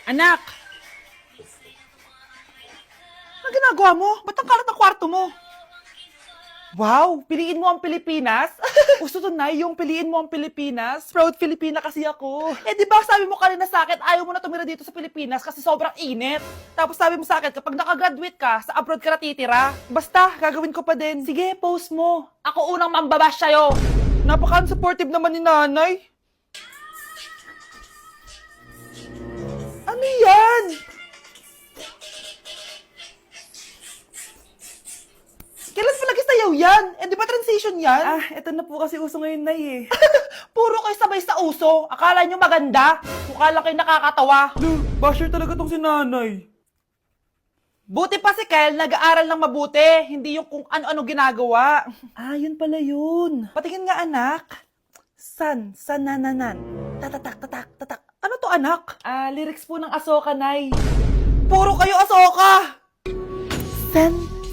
Anak! Ano ginagawa mo? Ba't ang kalat ng kwarto mo? Wow! Piliin mo ang Pilipinas? Gusto to na yung piliin mo ang Pilipinas? Proud Filipina kasi ako. Eh di ba sabi mo kanina sa akin, ayaw mo na tumira dito sa Pilipinas kasi sobrang init. Tapos sabi mo sa akin, kapag nakagraduate ka, sa abroad ka na titira. Basta, gagawin ko pa din. Sige, post mo. Ako unang mambabash sa'yo. Napaka-supportive naman ni nanay. Ano yan? Kailan pa nag-isayaw yan? Eh, di ba transition yan? Ah, eto na po kasi uso ngayon, Nay, eh. Puro kayo sabay sa uso. Akala nyo maganda. Mukha lang kayo nakakatawa. Basher talaga tong si nanay. Buti pa si Kel, nag-aaral ng mabuti. Hindi yung kung ano-ano ginagawa. Ah, yun pala yun. Patingin nga, anak. Sanananan. Tatatak, tatak, tatak. Ano to, anak? Ah, lyrics po ng Asoka, Nay. Puro kayo Asoka!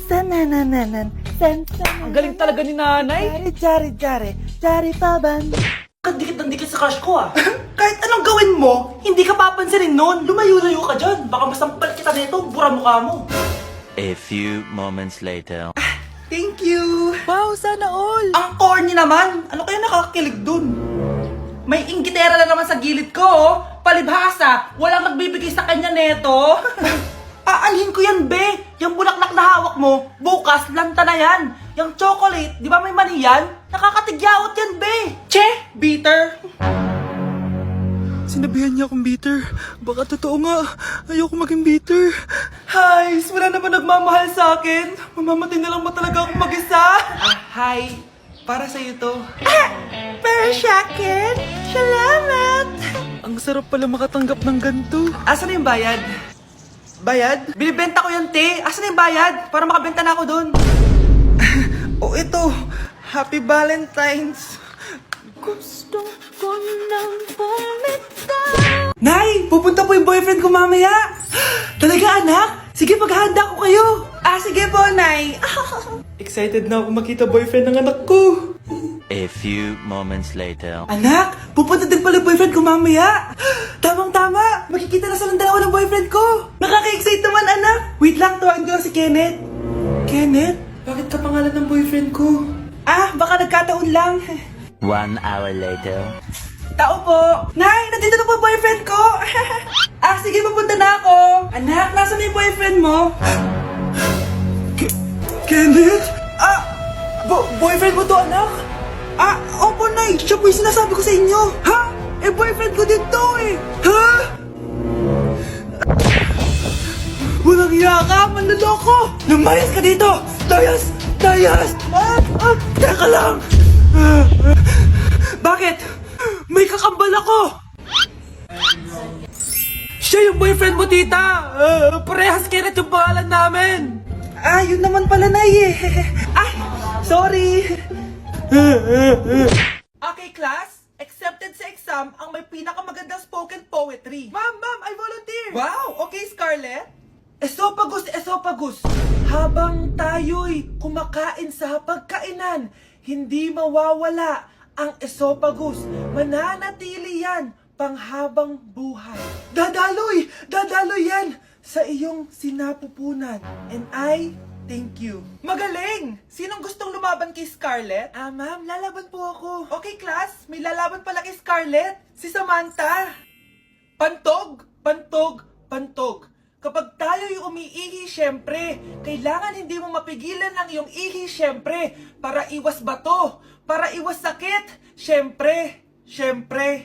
Sanananan. Ang galing talaga ni nanay. Jari paban. Kadikit ng dikit sa crush ko, ah. Kahit anong gawin mo, hindi ka papansinin nun. Lumayo-layo ka dyan. Baka masampal kita nito, bura mukha mo. A few moments later. Thank you! Wow, sana all! Ang corny naman! Ano kaya nakakakilig dun? May inggitera na naman sa gilid ko, oh. Palibhasa, walang nagbibigay sa kanya neto. Aanhin ko yan, be! Yung bulaklak na hawak mo, bukas, lanta na yan. Yung chocolate, di ba may mani yan? Nakakatigyawat yan, be! Che! Bitter! Sinabihan niya akong bitter. Baka totoo nga. Ayoko maging bitter. Hi! Wala naman nagmamahal sa akin. Mamamatay na lang ba talaga akong mag-isa? Hi! Para sa'yo to. Pero sa akin, salamat! Ang sarap pala makatanggap ng ganito. Asan na yung bayad? Bayad? Binibenta ko yung te. Asan na yung bayad? Para makabenta na ako dun. Oh, ito. Happy Valentine's. Gusto ko nang bumitaw. Nay! Pupunta po yung boyfriend ko mamaya. Talaga, anak? Sige, paghahanda ko kayo. Ah, sige po, Nay. Excited na ako makita boyfriend ng anak ko. A few moments later. Anak, pupunta din pala yung boyfriend ko mamaya. Tamang-tama, makikita na sa dalawa ng boyfriend ko. Nakaka-excite naman, anak. Wait lang, tawagin ko lang si Kenneth. Kenneth? Bakit ka pangalan ng boyfriend ko? Ah, baka nagkataon lang. 1 hour later. Tao po. Nay, nandito na po boyfriend ko. Ah, sige, pupunta na ako. Anak, nasa na yung boyfriend mo? Kenneth? Ah, boyfriend mo to, anak? Ah, opo, Nay. Siya po yung sinasabi ko sa inyo. Ha? Eh, boyfriend ko din to, eh. Ha? Walang hiya ka, manloloko. Lumayas ka dito. Layas! Layas! Teka lang. Bakit? May kakambal ako. Siya yung boyfriend mo, tita. Parehas Kenneth yung pangalan namin. Ah, yun naman pala, Nay, eh. Ay, sorry. Okay, class. Accepted sa exam ang may pinakamagandang spoken poetry. Ma'am, I volunteer. Wow, okay, Scarlett. Esophagus, esophagus. Habang tayo'y kumakain sa pagkainan, hindi mawawala ang esophagus. Mananatili yan panghabang buhay. Dadaloy yan sa iyong sinapupunan. And I thank you. Magaling! Sinong gustong lumaban kay Scarlett? Ah, ma'am, lalaban po ako. Okay, class. May lalaban pala kay Scarlett. Si Samantha. Pantog, pantog, pantog. Kapag tayo'y umiihi, syempre, kailangan hindi mo mapigilan ang iyong ihi, syempre, para iwas bato, para iwas sakit, syempre,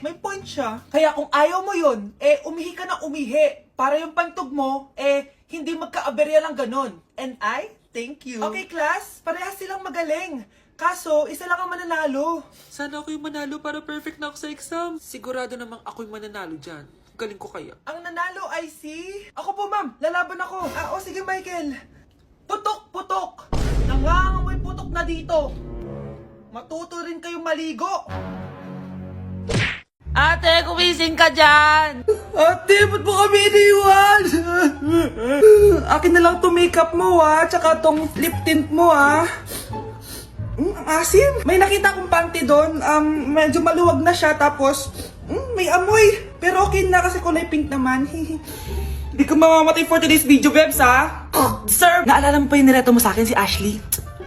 may point siya. Kaya kung ayaw mo yun, umihi ka na umihi, para yung pantog mo, hindi magka-aberya lang ganon. And I thank you. Okay, class, parehas silang magaling. Kaso, isa lang ang mananalo. Sana ako yung manalo para perfect na ako sa exam. Sigurado namang ako yung mananalo dyan. Galing ko kaya. Ang nanalo ay si... Ako po, ma'am. Lalaban ako. Ah, o sige, Michael. Putok, putok. Nangangamoy putok na dito. Matuto rin kayong maligo. Ate, kumising ka dyan. Ate, ba't mo kami iniwan? Akin na lang to makeup mo, ha. Tsaka tong lip tint mo, ha. Ang asim. May nakita akong panty doon. Medyo maluwag na siya. Tapos, may amoy. Pero okay na kasi kulay pink naman. Hindi ka mamamatay for today's video, Bebs, ha? Sir! Naalala mo pa yung nireto mo sa akin si Ashley?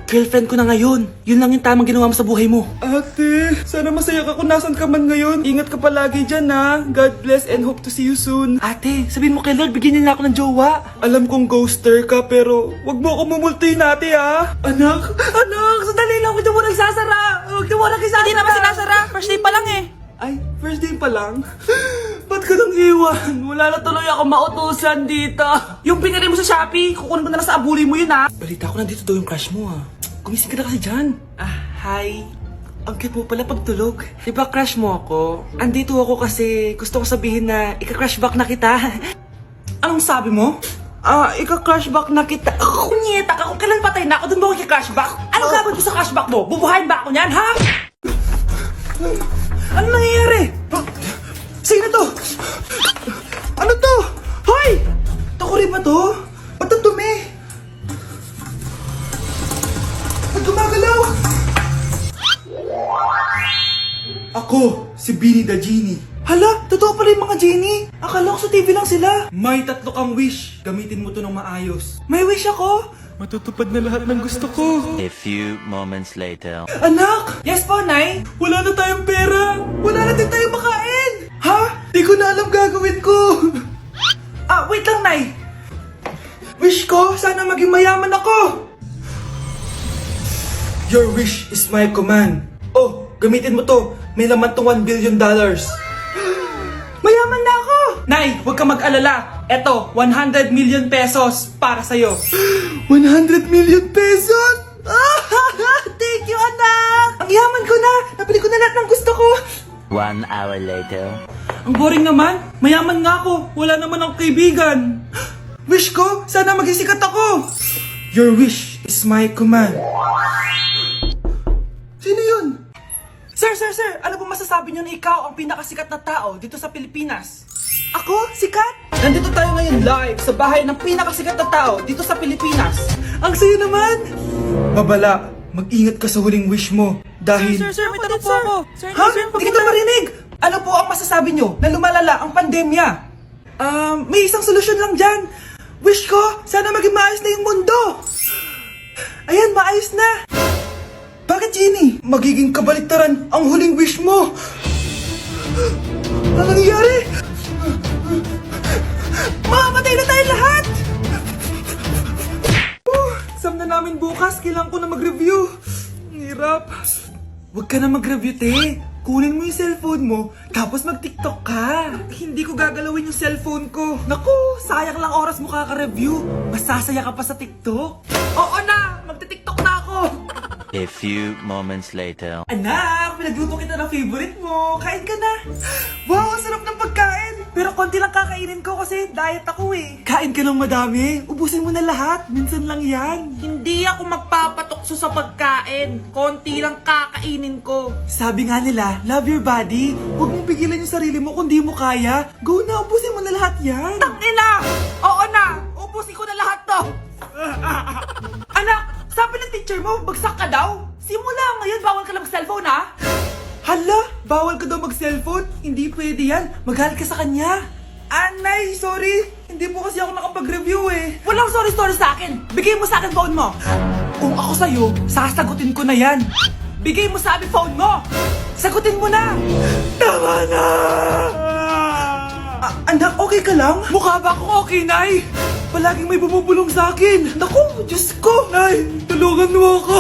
Girlfriend ko na ngayon. Yun lang yung tamang ginawa mo sa buhay mo. Ate, sana masaya ka kung nasan ka man ngayon. Ingat ka palagi dyan, ha? God bless and hope to see you soon. Ate, sabihin mo kay Lord, bigyan niya na ako ng jowa. Alam kong ghoster ka, pero wag mo ako mumultuin ate, ha? Anak, sandali lang. Huwag mo nagsasara. Huwag mo nagsasara. Hindi naman sinasara. First day pa lang eh. Ay, first day pa lang? Ba't ka nang iwan? Wala na tuloy ako mautusan dito. Yung pinili mo sa Shopee, kukunin ko na lang sa abuli mo yun, ha? Balita ko nandito daw yung crush mo, ha? Gumising ka na kasi dyan. Hi. Ang cute mo pala pagtulog. Diba crush mo ako? Andito ako kasi gusto ko sabihin na ika-crush back na kita. Anong sabi mo? Ika-crush back na kita. Kunyeta ka, kung kailan patay na ako, dun ba ako ika-crush back? Anong gagawin ko sa crush back mo? Bubuhayin ba ako niyan, ha? Ano nangyayari? Sino to? Ano to? Hoy! Takuri ba to? Ba't ang dumi? Ba't gumagalaw? Ako, si Beanie the Genie. Hala, totoo pala yung mga genie. Akala ko sa TV lang sila. May 3 kang wish. Gamitin mo to ng maayos. May wish ako? Matutupad na lahat ng gusto ko. A few moments later. Anak! Yes po, Nay? Wala na tayong pera. Wala na din tayong makain. Ha? Di ko na alam gagawin ko. Wait lang, Nay. Wish ko, sana maging mayaman ako. Your wish is my command. Oh, gamitin mo to. May laman tong $1 billion. Mayaman na ako! Nay, huwag ka mag-alala. Eto, 100 million pesos para sa'yo. 100 million pesos? Thank you, anak! Ang yaman ko na! Nabili ko na lahat ng gusto ko! 1 hour later. Ang boring naman. Mayaman nga ako. Wala naman akong kaibigan. Wish ko, sana maging sikat ako. Your wish is my command. Sino yun? Sir! Ano po masasabi niyo na ikaw ang pinakasikat na tao dito sa Pilipinas? Ako? Sikat? Nandito tayo ngayon live sa bahay ng pinakasikat na tao dito sa Pilipinas. Ang sayo naman! Babala, mag-ingat ka sa huling wish mo. Dahil... Sir, may tanong po ako. Sir, Ha? Hindi kita marinig! Ano po ang masasabi nyo na lumalala ang pandemya? May isang solusyon lang dyan. Wish ko, sana maging maayos na yung mundo. Ayan, maayos na. Bakit, Genie? Magiging kabaliktaran ang huling wish mo. Ano nangyayari? Mamamatay na tayo lahat! Exam na namin bukas, kailangan ko na mag-review. Ang hirap. Huwag ka na mag-review, te. Kunin mo yung cellphone mo, tapos mag-TikTok ka. Hindi ko gagalawin yung cellphone ko. Naku, sayang lang oras mo kaka-review. Masasaya ka pa sa TikTok. Oo na, magti-TikTok na ako. A few moments later. Anak, pinagluto kita ng favorite mo. Kain ka na. Wow, ang sarap ng pagkain. Pero konti lang kakainin ko kasi diet ako eh. Kain ka ng madami. Ubusin mo na lahat. Minsan lang yan. Hindi ako magpapatukso sa pagkain. Konti lang kakainin ko. Sabi nga nila, love your body. Huwag mong pigilan yung sarili mo kung di mo kaya. Go na, ubusin mo na lahat yan. Ina! Oo na! Ubusin ko na lahat to! Anak, sabi ng teacher mo, bagsak ka daw. Simula ngayon, bawal ka lang mag-cellphone, ha? Hala, bawal ka daw mag-cellphone? Hindi pwede yan. Magalit ka sa kanya. Anay, sorry. Hindi po kasi ako nakapag-review eh. Walang sorry sa akin. Bigay mo sa akin phone mo. Kung ako sa'yo, sasagutin ko na yan. Bigay mo sa akin phone mo. Sagutin mo na. Tama na! Anak, okay ka lang? Mukha ba akong okay, Nay? Palaging may bumubulong sa akin. Naku, Diyos ko! Nay, tulungan mo ako!